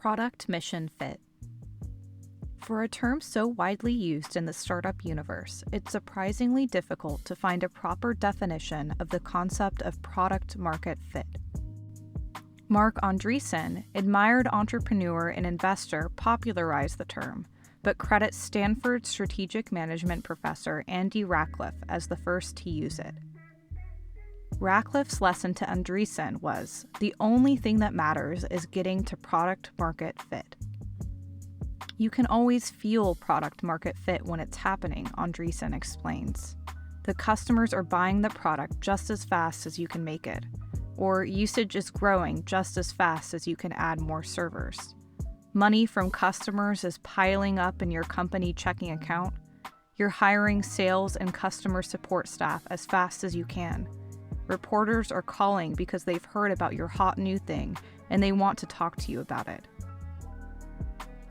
Product mission fit. For a term so widely used in the startup universe, it's surprisingly difficult to find a proper definition of the concept of product market fit. Marc Andreessen, admired entrepreneur and investor, popularized the term, but credits Stanford strategic management professor Andy Rachleff as the first to use it. Rachleff's lesson to Andreessen was, "The only thing that matters is getting to product market fit." You can always feel product market fit when it's happening, Andreessen explains. The customers are buying the product just as fast as you can make it, or usage is growing just as fast as you can add more servers. Money from customers is piling up in your company checking account. You're hiring sales and customer support staff as fast as you can. Reporters are calling because they've heard about your hot new thing and they want to talk to you about it.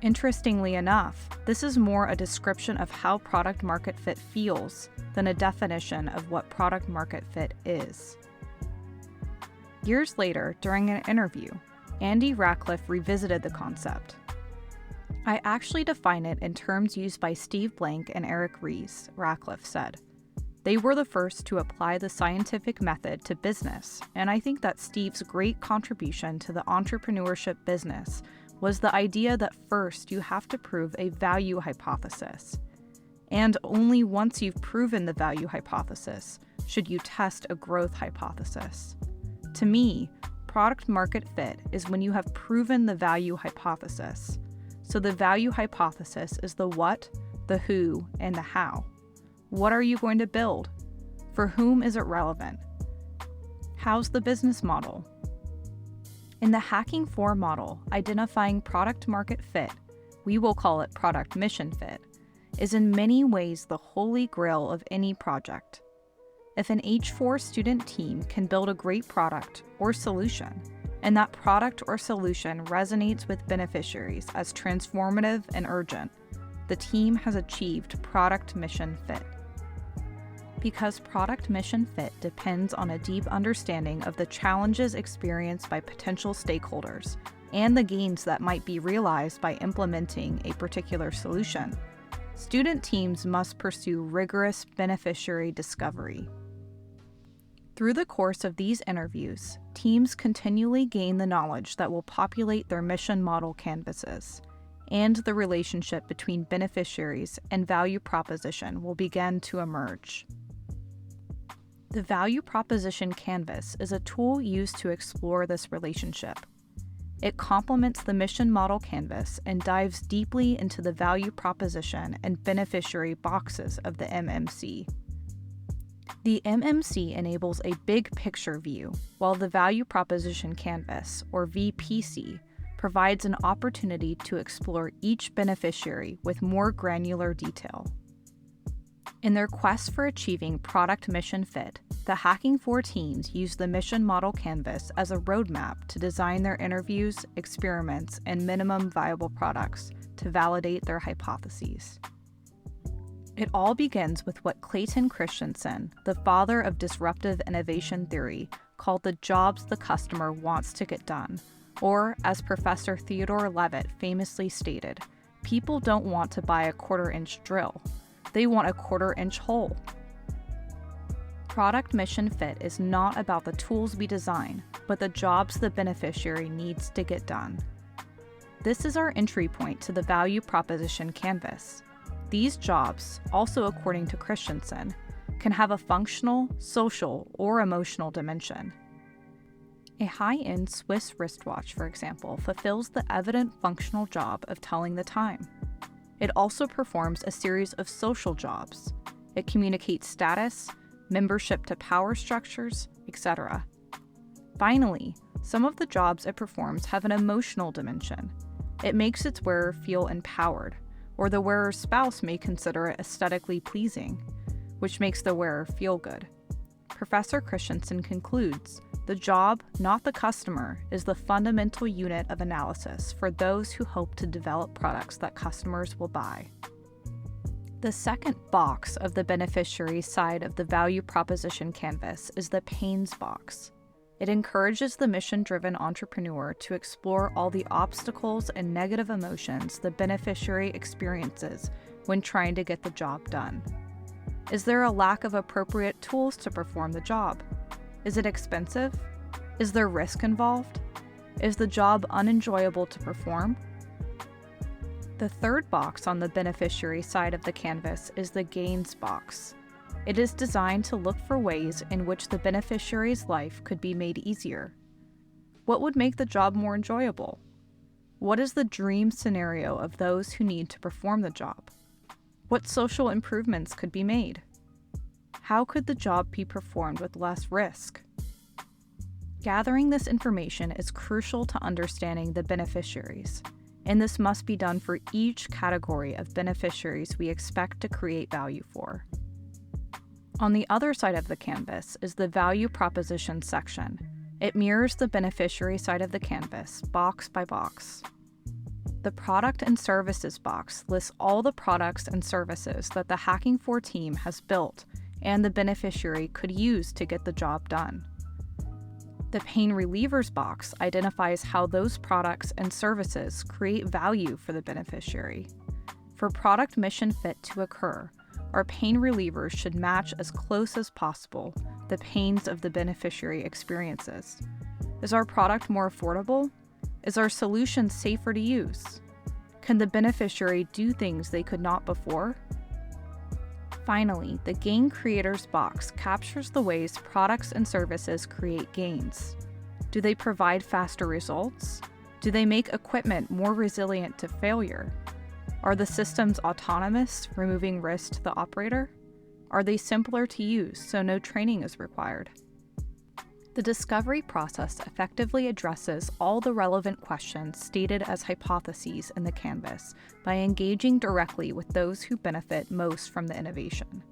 Interestingly enough, this is more a description of how product market fit feels than a definition of what product market fit is. Years later, during an interview, Andy Rachleff revisited the concept. "I actually define it in terms used by Steve Blank and Eric Ries," Rachleff said. "They were the first to apply the scientific method to business, and I think that Steve's great contribution to the entrepreneurship business was the idea that first you have to prove a value hypothesis. And only once you've proven the value hypothesis should you test a growth hypothesis. To me, product market fit is when you have proven the value hypothesis. So the value hypothesis is the what, the who, and the how. What are you going to build? For whom is it relevant? How's the business model?" In the Hacking 4 model, identifying product market fit, we will call it product mission fit, is in many ways the holy grail of any project. If an H4 student team can build a great product or solution, and that product or solution resonates with beneficiaries as transformative and urgent, the team has achieved product mission fit. Because product mission fit depends on a deep understanding of the challenges experienced by potential stakeholders and the gains that might be realized by implementing a particular solution, student teams must pursue rigorous beneficiary discovery. Through the course of these interviews, teams continually gain the knowledge that will populate their mission model canvases, and the relationship between beneficiaries and value proposition will begin to emerge. The value proposition canvas is a tool used to explore this relationship. It complements the mission model canvas and dives deeply into the value proposition and beneficiary boxes of the MMC. The MMC enables a big picture view, while the value proposition canvas, or VPC, provides an opportunity to explore each beneficiary with more granular detail. In their quest for achieving product mission fit, the Hacking 4 teams use the mission model canvas as a roadmap to design their interviews, experiments, and minimum viable products to validate their hypotheses. It all begins with what Clayton Christensen, the father of disruptive innovation theory, called the jobs the customer wants to get done, or, as Professor Theodore Levitt famously stated, people don't want to buy a quarter-inch drill. They want a quarter-inch hole. Product mission fit is not about the tools we design, but the jobs the beneficiary needs to get done. This is our entry point to the value proposition canvas. These jobs, also according to Christensen, can have a functional, social, or emotional dimension. A high-end Swiss wristwatch, for example, fulfills the evident functional job of telling the time. It also performs a series of social jobs. It communicates status, membership to power structures, etc. Finally, some of the jobs it performs have an emotional dimension. It makes its wearer feel empowered, or the wearer's spouse may consider it aesthetically pleasing, which makes the wearer feel good. Professor Christensen concludes, "The job, not the customer, is the fundamental unit of analysis for those who hope to develop products that customers will buy." The second box of the beneficiary side of the value proposition canvas is the pains box. It encourages the mission-driven entrepreneur to explore all the obstacles and negative emotions the beneficiary experiences when trying to get the job done. Is there a lack of appropriate tools to perform the job? Is it expensive? Is there risk involved? Is the job unenjoyable to perform? The third box on the beneficiary side of the canvas is the gains box. It is designed to look for ways in which the beneficiary's life could be made easier. What would make the job more enjoyable? What is the dream scenario of those who need to perform the job? What social improvements could be made? How could the job be performed with less risk? Gathering this information is crucial to understanding the beneficiaries, and this must be done for each category of beneficiaries we expect to create value for. On the other side of the canvas is the value proposition section. It mirrors the beneficiary side of the canvas, box by box. The product and services box lists all the products and services that the Hacking For team has built and the beneficiary could use to get the job done. The pain relievers box identifies how those products and services create value for the beneficiary. For product mission fit to occur, our pain relievers should match as close as possible the pains of the beneficiary experiences. Is our product more affordable? Is our solution safer to use? Can the beneficiary do things they could not before? Finally, the Gain Creators box captures the ways products and services create gains. Do they provide faster results? Do they make equipment more resilient to failure? Are the systems autonomous, removing risk to the operator? Are they simpler to use, so no training is required? The discovery process effectively addresses all the relevant questions stated as hypotheses in the canvas by engaging directly with those who benefit most from the innovation.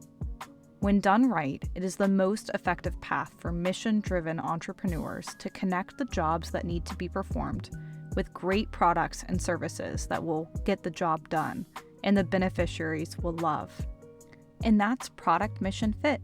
When done right, it is the most effective path for mission-driven entrepreneurs to connect the jobs that need to be performed with great products and services that will get the job done and the beneficiaries will love. And that's Product Mission Fit.